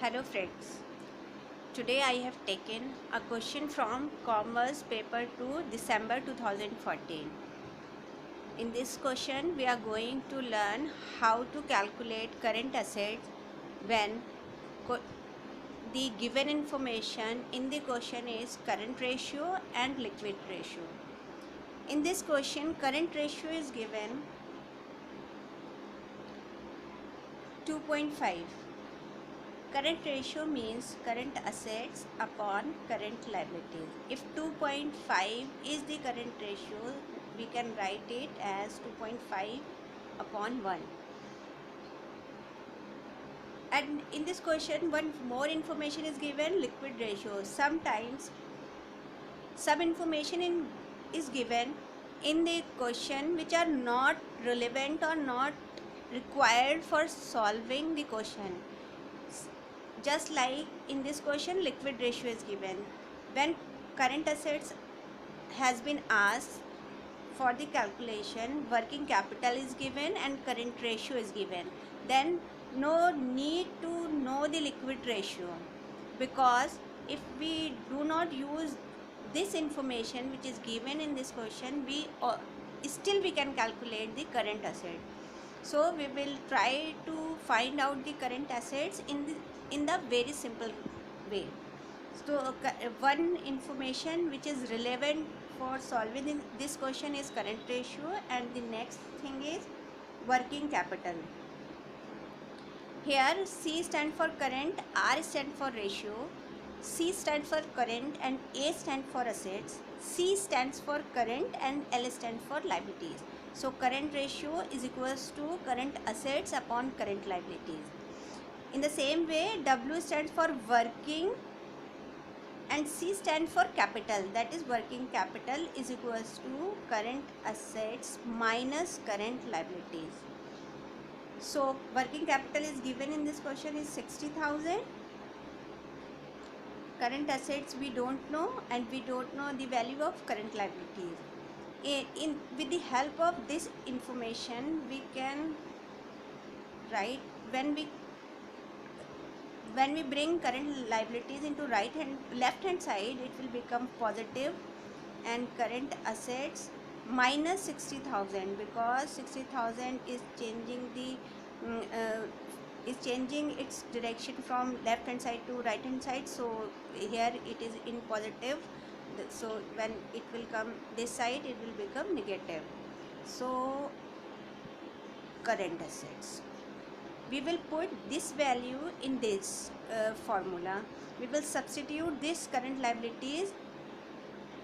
Hello friends, today I have taken a question from Commerce paper 2 December 2014. In this question we are going to learn how to calculate current assets when the given information in the question is current ratio and liquid ratio. In this question current ratio is given 2.5. Current ratio means current assets upon current liabilities. If 2.5 is the current ratio, we can write it as 2.5 upon 1. And in this question, one more information is given, liquid ratio. Sometimes some information is given in the question which are not relevant or not required for solving the question. Just like in this question liquid ratio is given. When current assets has been asked, for the calculation working capital is given and current ratio is given, then no need to know the liquid ratio, because if we do not use this information which is given in this question, still we can calculate the current asset. So we will try to find out the current assets in the very simple way. So one information which is relevant for solving this question is current ratio, and the next thing is working capital. Here C stand for current, R stand for ratio, C stands for current and A stands for assets, C stands for current and L stands for liabilities. So current ratio is equals to current assets upon current liabilities. In the same way, W stands for working and C stands for capital, that is working capital is equals to current assets minus current liabilities. So working capital is given in this question is 60,000. Current assets we don't know, and we don't know the value of current liabilities. With the help of this information we can write, when we bring current liabilities into left hand side, it will become positive, and current assets minus 60,000, because 60,000 is changing its direction from left hand side to right hand side, so here it is in positive, so when it will come this side it will become negative. So current assets, we will put this value in this formula. We will substitute this current liabilities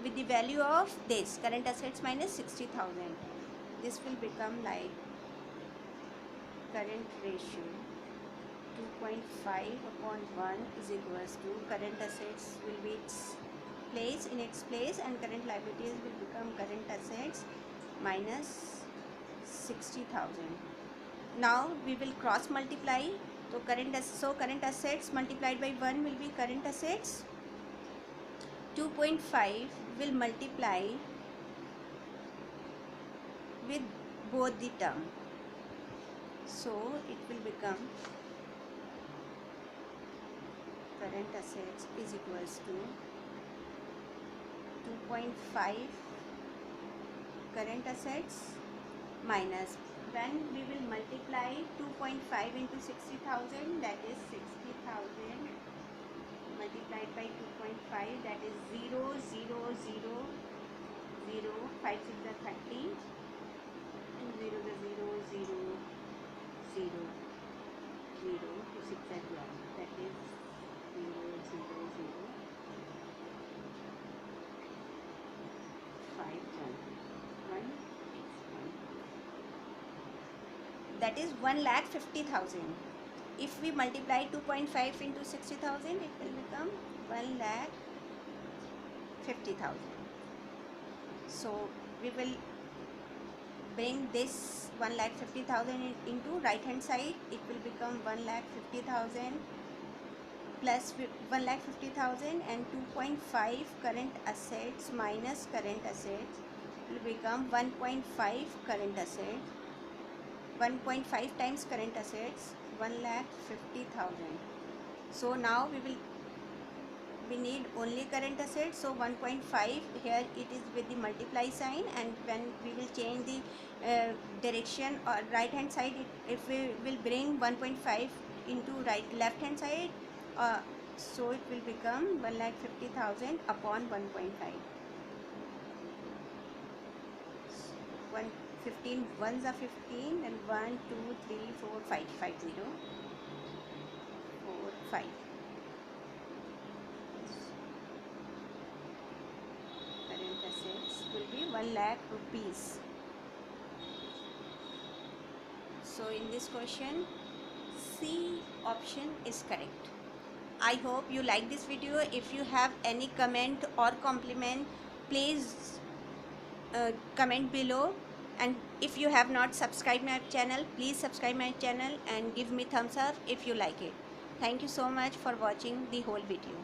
with the value of this current assets minus 60,000. This will become like current ratio 2.5 upon 1 is equals to current assets will be in its place, and current liabilities will become current assets minus 60,000. Now we will cross multiply. So current assets multiplied by 1 will be current assets. 2.5 will multiply with both the term, so it will become current assets is equals to 2.5 current assets minus, when we will multiply 2.5 into 60,000, that is 60,000 multiplied by 2.5, that is 0 0 0 0, 5 6 are 30, 2 0 0 0 0 0, 2 6 are 12, that is 0 0 0 5 1 1, that is 1,50,000. If we multiply 2.5 into 60,000, it will become 1,50,000. So we will bring this 1,50,000 into right hand side, it will become 1,50,000 plus 1,50,000 and 2.5 current assets minus current assets will become 1.5 current assets. 1.5 times current assets 1,50,000 So now we need only current assets. So 1.5 here it is with the multiply sign, and when we will change the direction or right hand side, if we will bring 1.5 into left hand side, so it will become 1,50,000 upon 1.5. 15 ones are 15, and 1 2 3 4 5 5 0 4 5. Current assets will be 1 lakh rupees. So in this question, C option is correct. I hope you like this video. If you have any comment or compliment, please comment below. And if you have not subscribed my channel, please subscribe my channel and give me thumbs up if you like it. Thank you so much for watching the whole video.